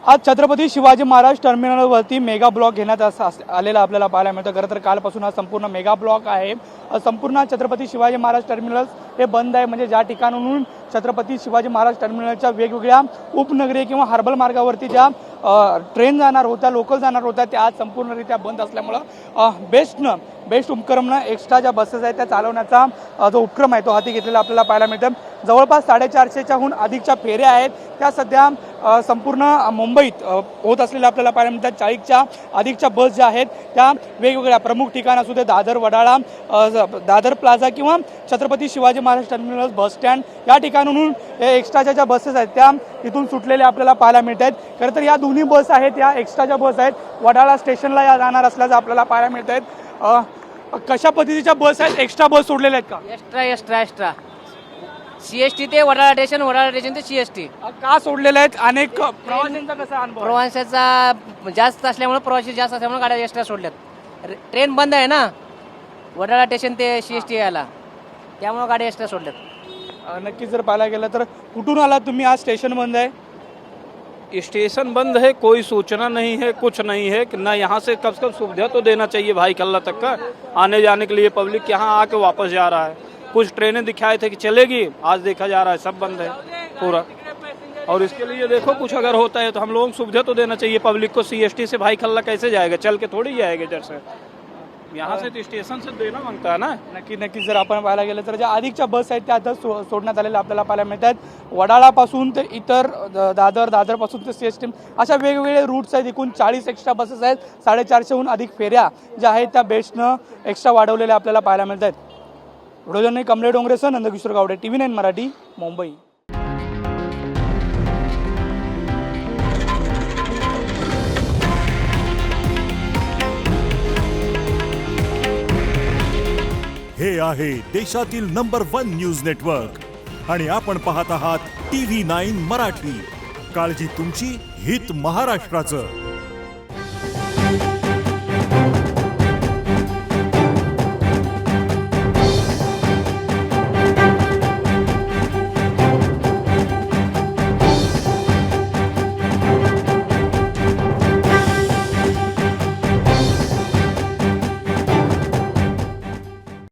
आज Chhatrapati Shivaji Maharaj टर्मिनलवरती mega block घेण्यात आलेला आपल्याला पाहायला मिळतं। खरं तर कालपासून हा संपूर्ण मेगा ब्लॉक आहे। संपूर्ण छत्रपती शिवाजी महाराज टर्मिनल हे बंद आहे, म्हणजे ज्या ठिकाणाहून छत्रपती शिवाजी महाराज टर्मिनलच्या वेगवेगळ्या उपनगरी किंवा हार्बर मार्गावरती ज्या ट्रेन जाणार होत्या, लोकल जाणार होत्या, त्या आज संपूर्णरित्या बंद असल्यामुळं बेस्ट उपक्रमनं एक्स्ट्रा ज्या बसेस आहेत त्या चालवण्याचा जो उपक्रम आहे तो हाती घेतलेला आपल्याला पाहायला मिळतं। जवळपास 450च्याहून अधिकच्या फेऱ्या आहेत त्या सध्या संपूर्ण मुंबईत होत असलेल्या आपल्याला पाहायला मिळतात। 40च्या अधिकच्या बस ज्या आहेत त्या वेगवेगळ्या प्रमुख ठिकाण असू दे, दादर, वडाळा, दादर प्लाझा किंवा Chhatrapati Shivaji Maharaj terminal bus stand या ठिकाणाहून एक्स्ट्राच्या ज्या बसेस आहेत त्या इथून सुटलेल्या आपल्याला पाहायला मिळत आहेत। खरं तर या दोन्ही बस आहेत, या एक्स्ट्राच्या बस आहेत, वडाळा स्टेशनला या जाणार असल्याचं आपल्याला पाहायला मिळत आहेत। कशा पद्धतीच्या बस आहेत? एक्स्ट्रा बस सोडलेल्या आहेत का? एक्स्ट्रा सीएसटी ते वडाळा स्टेशन ते सीएसटी का सोडलेल्या आहेत? अनेक प्रवाशांचा कसा अनुभव? प्रवासाचा जास्त असल्यामुळे प्रवासी जास्त असल्यामुळे गाड्या एक्स्ट्रा सोडल्यात। ट्रेन बंद आहे ना, वडाळा स्टेशन ते सीएसटी यायला, त्यामुळे गाड्या एक्स्ट्रा सोडल्यात। नक्की जर पाहायला गेलं तर कुठून आला तुम्ही? आज स्टेशन बंद आहे। स्टेशन बंद है, कोई सूचना नहीं है, कुछ नहीं है कि ना यहाँ से कम सुविधा तो देना चाहिए भाई कल्ला तक का आने जाने के लिए। पब्लिक यहाँ आके वापस जा रहा है, कुछ ट्रेनें दिखाए थे कि चलेगी, आज देखा जा रहा है सब बंद है पूरा। और इसके लिए देखो कुछ अगर होता है तो हम लोगों को सुविधा तो देना चाहिए पब्लिक को। सीएसटी से भाई कल्ला कैसे जाएगा? चल के थोड़ी जाएगा इधर से, यहाँ से तो स्टेशन से देना मांगता है ना। नक्की जर आपण पाहायला गेलं तर ज्या अधिकच्या बस आहेत त्या आता सोडण्यात आलेल्या आपल्याला पाहायला मिळतात। वडाळापासून ते इतर दादरपासून ते सीएसटी अशा वेगवेगळे रूट्स आहेत। एकूण 40 एक्स्ट्रा बसेस आहेत। 450हून अधिक फेऱ्या ज्या आहेत त्या बेस्टनं एक्स्ट्रा वाढवलेल्या आपल्याला पाहायला मिळत आहेत। व्हिडिओ कमले डोंगरेसह नंदकिशोर गावडे, TV9 मराठी, मुंबई। हे आहे देशातील नंबर 1 न्यूज नेटवर्क आणि आपण पाहत आहात TV9 मराठी। काळजी तुमची, हित महाराष्ट्राचं।